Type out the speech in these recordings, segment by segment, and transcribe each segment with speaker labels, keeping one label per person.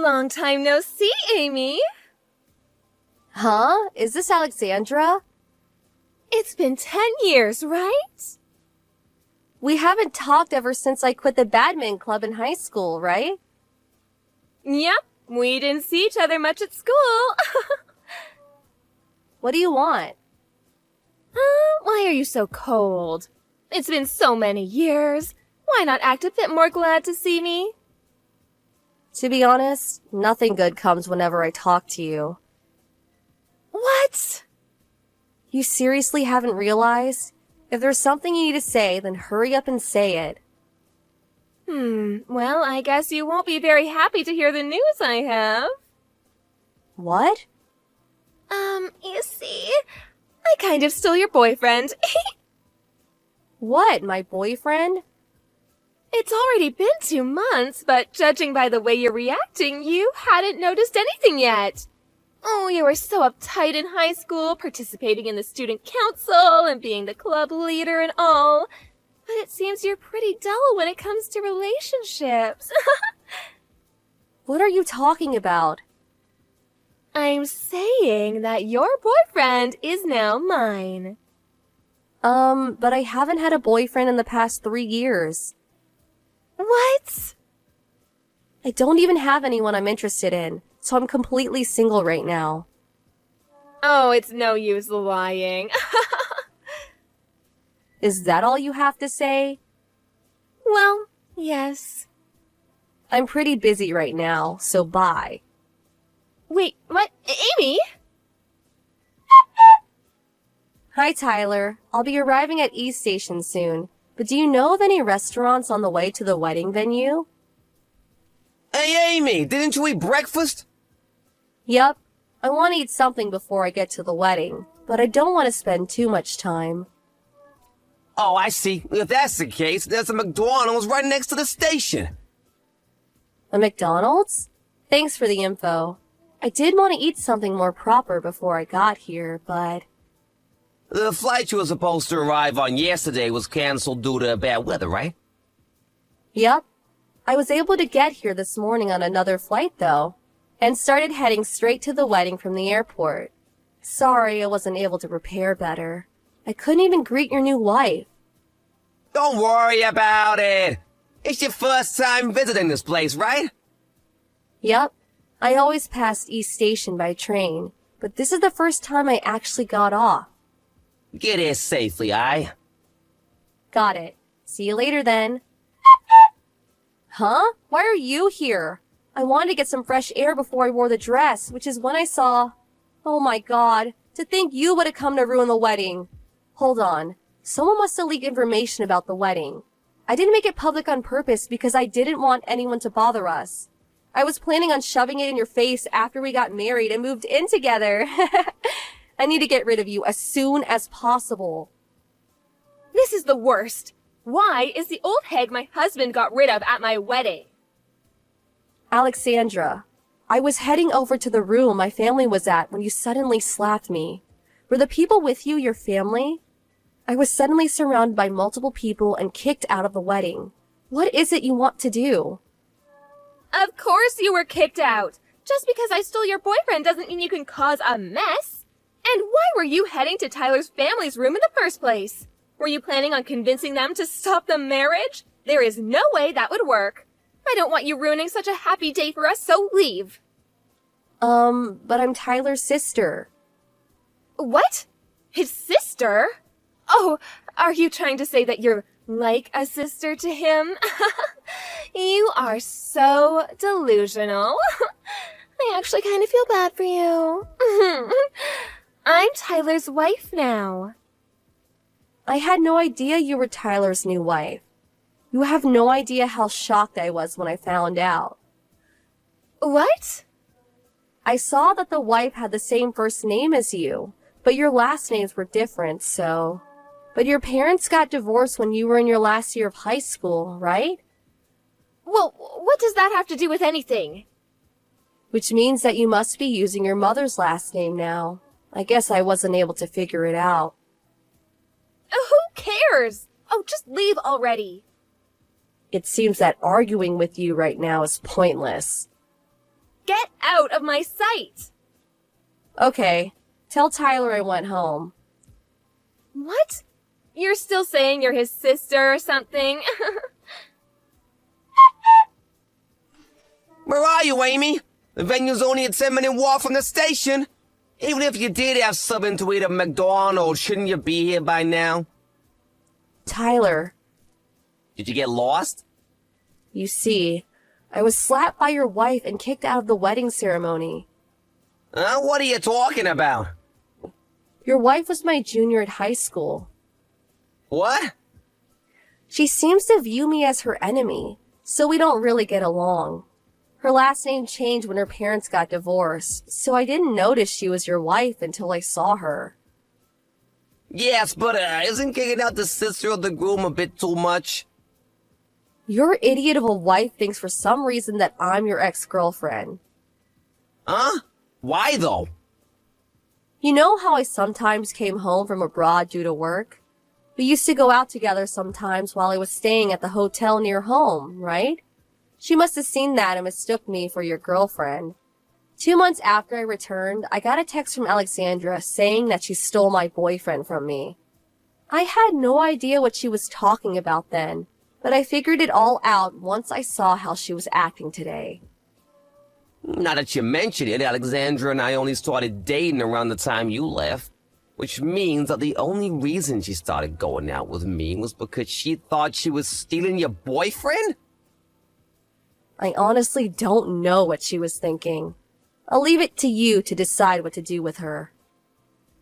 Speaker 1: Long time no see, Amy.
Speaker 2: Huh? Is this Alexandra?
Speaker 1: It's been 10 years, right?
Speaker 2: We haven't talked ever since I quit the badminton club in high school, right?
Speaker 1: Yep, we didn't see each other much at school.
Speaker 2: What do you want?
Speaker 1: Why are you so cold? It's been so many years. Why not act a bit more glad to see me?
Speaker 2: To be honest, nothing good comes whenever I talk to you.
Speaker 1: What?
Speaker 2: You seriously haven't realized? If there's something you need to say, then hurry up and say it.
Speaker 1: Well, I guess you won't be very happy to hear the news I have.
Speaker 2: What?
Speaker 1: You see, I kind of stole your boyfriend.
Speaker 2: What, my boyfriend?
Speaker 1: It's already been 2 months, but judging by the way you're reacting, you hadn't noticed anything yet. Oh, you were so uptight in high school, participating in the student council and being the club leader and all. But it seems you're pretty dull when it comes to relationships.
Speaker 2: What are you talking about?
Speaker 1: I'm saying that your boyfriend is now mine.
Speaker 2: But I haven't had a boyfriend in the past 3 years.
Speaker 1: What?
Speaker 2: I don't even have anyone I'm interested in, so I'm completely single right now.
Speaker 1: Oh, it's no use lying.
Speaker 2: Is that all you have to say?
Speaker 1: Well, yes.
Speaker 2: I'm pretty busy right now, so bye.
Speaker 1: Wait, what? Amy?
Speaker 2: Hi, Tyler. I'll be arriving at East Station soon, but do you know of any restaurants on the way to the wedding venue?
Speaker 3: Hey, Amy, didn't you eat breakfast?
Speaker 2: Yep. I want to eat something before I get to the wedding, but I don't want to spend too much time.
Speaker 3: Oh, I see. If that's the case, there's a McDonald's right next to the station.
Speaker 2: A McDonald's? Thanks for the info. I did want to eat something more proper before I got here, but...
Speaker 3: The flight you were supposed to arrive on yesterday was canceled due to bad weather, right?
Speaker 2: Yep. I was able to get here this morning on another flight, though, and started heading straight to the wedding from the airport. Sorry I wasn't able to prepare better. I couldn't even greet your new wife.
Speaker 3: Don't worry about it. It's your first time visiting this place, right?
Speaker 2: Yep. I always passed East Station by train, but this is the first time I actually got off.
Speaker 3: Get here safely, aye?
Speaker 2: Got it. See you later then. Huh? Why are you here? I wanted to get some fresh air before I wore the dress, which is when I saw... Oh my god, to think you would have come to ruin the wedding. Hold on. Someone must have leaked information about the wedding. I didn't make it public on purpose because I didn't want anyone to bother us. I was planning on shoving it in your face after we got married and moved in together. I need to get rid of you as soon as possible.
Speaker 1: This is the worst. Why is the old hag my husband got rid of at my wedding?
Speaker 2: Alexandra, I was heading over to the room my family was at when you suddenly slapped me. Were the people with you your family? I was suddenly surrounded by multiple people and kicked out of the wedding. What is it you want to do?
Speaker 1: Of course you were kicked out. Just because I stole your boyfriend doesn't mean you can cause a mess. And why were you heading to Tyler's family's room in the first place? Were you planning on convincing them to stop the marriage? There is no way that would work. I don't want you ruining such a happy day for us, so leave.
Speaker 2: But I'm Tyler's sister.
Speaker 1: What? His sister? Oh, are you trying to say that you're like a sister to him? You are so delusional. I actually kind of feel bad for you. I'm Tyler's wife now.
Speaker 2: I had no idea you were Tyler's new wife. You have no idea how shocked I was when I found out.
Speaker 1: What?
Speaker 2: I saw that the wife had the same first name as you, but your last names were different, so... But your parents got divorced when you were in your last year of high school, right?
Speaker 1: Well, what does that have to do with anything?
Speaker 2: Which means that you must be using your mother's last name now. I guess I wasn't able to figure it out.
Speaker 1: Who cares? Oh, just leave already.
Speaker 2: It seems that arguing with you right now is pointless.
Speaker 1: get out of my sight!
Speaker 2: Okay, tell Tyler I went home.
Speaker 1: What? You're still saying you're his sister or something?
Speaker 3: Where are you, Amy? The venue's only a 10-minute walk from the station. Even if you did have something to eat at McDonald's, shouldn't you be here by now?
Speaker 2: Tyler,
Speaker 3: Did you get lost?
Speaker 2: you see, I was slapped by your wife and kicked out of the wedding ceremony.
Speaker 3: What are you talking about?
Speaker 2: Your wife was my junior at high school.
Speaker 3: What?
Speaker 2: She seems to view me as her enemy, so we don't really get along. Her last name changed when her parents got divorced, so I didn't notice she was your wife until I saw her.
Speaker 3: Yes, but isn't kicking out the sister of the groom a bit too much?
Speaker 2: Your idiot of a wife thinks for some reason that I'm your ex-girlfriend.
Speaker 3: Huh? Why though?
Speaker 2: You know how I sometimes came home from abroad due to work? We used to go out together sometimes while I was staying at the hotel near home, right? She must have seen that and mistook me for your girlfriend. 2 months after I returned, I got a text from Alexandra saying that she stole my boyfriend from me. I had no idea what she was talking about then, but I figured it all out once I saw how she was acting today.
Speaker 3: Now that you mention it, Alexandra and I only started dating around the time you left. Which means that the only reason she started going out with me was because she thought she was stealing your boyfriend?
Speaker 2: I honestly don't know what she was thinking. I'll leave it to you to decide what to do with her.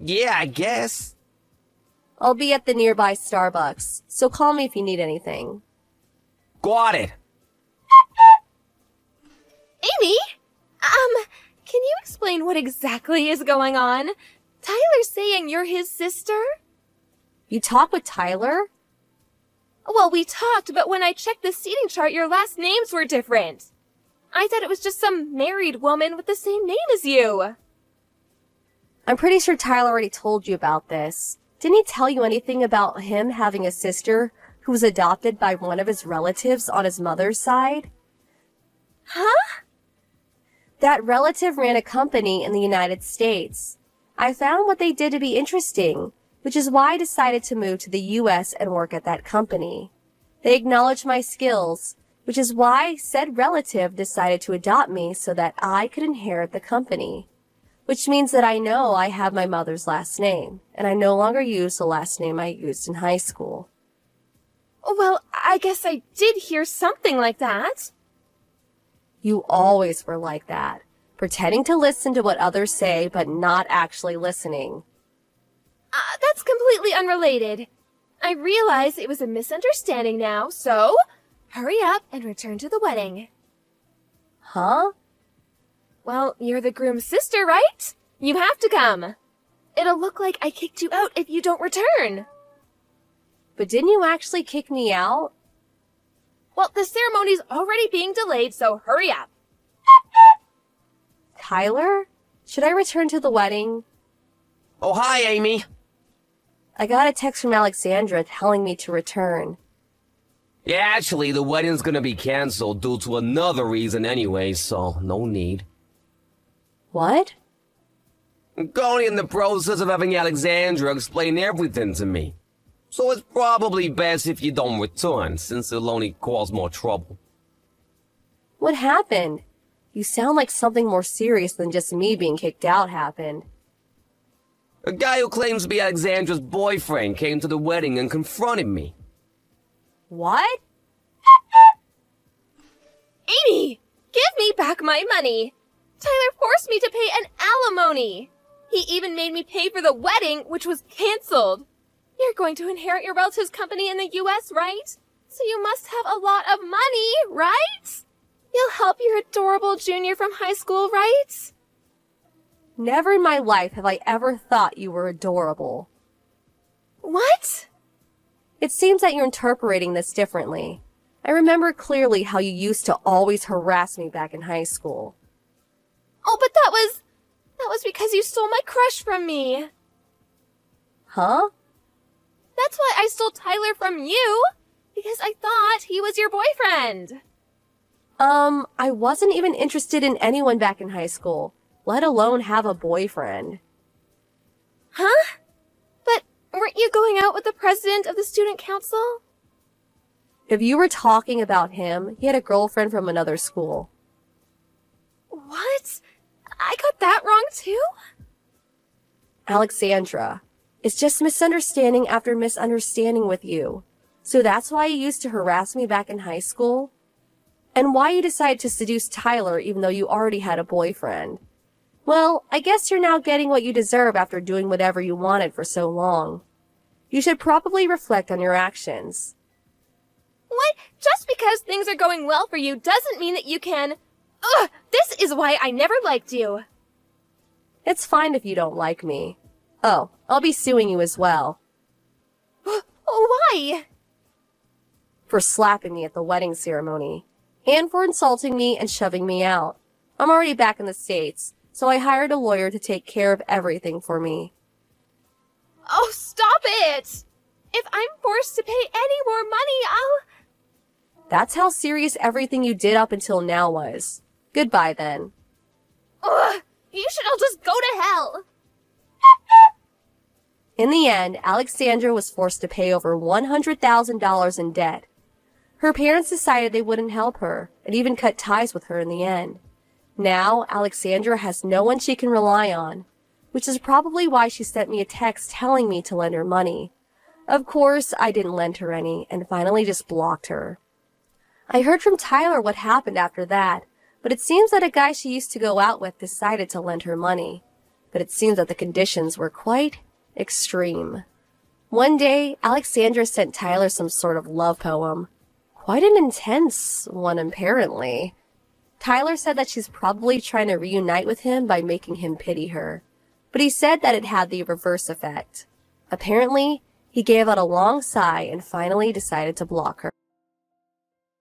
Speaker 3: Yeah, I guess.
Speaker 2: I'll be at the nearby Starbucks, so call me if you need anything.
Speaker 3: Got it.
Speaker 1: Amy? Can you explain what exactly is going on? Tyler's saying you're his sister?
Speaker 2: You talk with Tyler?
Speaker 1: Well, we talked, but when I checked the seating chart, your last names were different. I thought it was just some married woman with the same name as you.
Speaker 2: I'm pretty sure Tyler already told you about this. Didn't he tell you anything about him having a sister who was adopted by one of his relatives on his mother's side?
Speaker 1: Huh?
Speaker 2: That relative ran a company in the United States. I found what they did to be interesting, which is why I decided to move to the U.S. and work at that company. They acknowledged my skills, which is why said relative decided to adopt me so that I could inherit the company. Which means that I know I have my mother's last name, and I no longer use the last name I used in high school.
Speaker 1: Well, I guess I did hear something like that.
Speaker 2: You always were like that, pretending to listen to what others say but not actually listening.
Speaker 1: That's completely unrelated. I realize it was a misunderstanding now, so hurry up and return to the wedding.
Speaker 2: Huh?
Speaker 1: Well, you're the groom's sister, right? You have to come. It'll look like I kicked you out if you don't return.
Speaker 2: But didn't you actually kick me out?
Speaker 1: Well, the ceremony's already being delayed, so hurry up.
Speaker 2: Tyler? Should I return to the wedding?
Speaker 3: Oh, hi, Amy.
Speaker 2: I got a text from Alexandra telling me to return.
Speaker 3: Yeah, actually, the wedding's gonna be canceled due to another reason anyway, so no need.
Speaker 2: What?
Speaker 3: I'm going in the process of having Alexandra explain everything to me. So it's probably best if you don't return, since it'll only cause more trouble.
Speaker 2: What happened? You sound like something more serious than just me being kicked out happened.
Speaker 3: A guy who claims to be Alexandra's boyfriend came to the wedding and confronted me.
Speaker 2: What?
Speaker 1: Amy, give me back my money. Tyler forced me to pay an alimony. He even made me pay for the wedding, which was canceled. You're going to inherit your relative's company in the U.S., right? So you must have a lot of money, right? You'll help your adorable junior from high school, right?
Speaker 2: Never in my life have I ever thought you were adorable.
Speaker 1: What?
Speaker 2: It seems that you're interpreting this differently. I remember clearly how you used to always harass me back in high school.
Speaker 1: Oh, but that was because you stole my crush from me.
Speaker 2: Huh?
Speaker 1: That's why I stole Tyler from you. Because I thought he was your boyfriend.
Speaker 2: I wasn't even interested in anyone back in high school, let alone have a boyfriend.
Speaker 1: Huh? But weren't you going out with the president of the student council?
Speaker 2: If you were talking about him, he had a girlfriend from another school.
Speaker 1: What? I got that wrong too?
Speaker 2: Alexandra, it's just misunderstanding after misunderstanding with you. So that's why you used to harass me back in high school? And why you decided to seduce Tyler even though you already had a boyfriend? Well, I guess you're now getting what you deserve after doing whatever you wanted for so long. You should probably reflect on your actions.
Speaker 1: What? Just because things are going well for you doesn't mean that you can... Ugh! This is why I never liked you.
Speaker 2: It's fine if you don't like me. Oh, I'll be suing you as well.
Speaker 1: Why?
Speaker 2: For slapping me at the wedding ceremony. And for insulting me and shoving me out. I'm already back in the States, so I hired a lawyer to take care of everything for me.
Speaker 1: Oh, stop it! If I'm forced to pay any more money,
Speaker 2: That's how serious everything you did up until now was. Goodbye then.
Speaker 1: Ugh! You should all just go to hell!
Speaker 2: In the end, Alexandra was forced to pay over $100,000 in debt. Her parents decided they wouldn't help her, and even cut ties with her in the end. Now, Alexandra has no one she can rely on, which is probably why she sent me a text telling me to lend her money. Of course, I didn't lend her any, and finally just blocked her. I heard from Tyler what happened after that, but it seems that a guy she used to go out with decided to lend her money. But it seems that the conditions were quite extreme. One day, Alexandra sent Tyler some sort of love poem. Quite an intense one, apparently. Tyler said that she's probably trying to reunite with him by making him pity her. But he said that it had the reverse effect. Apparently, he gave out a long sigh and finally decided to block her.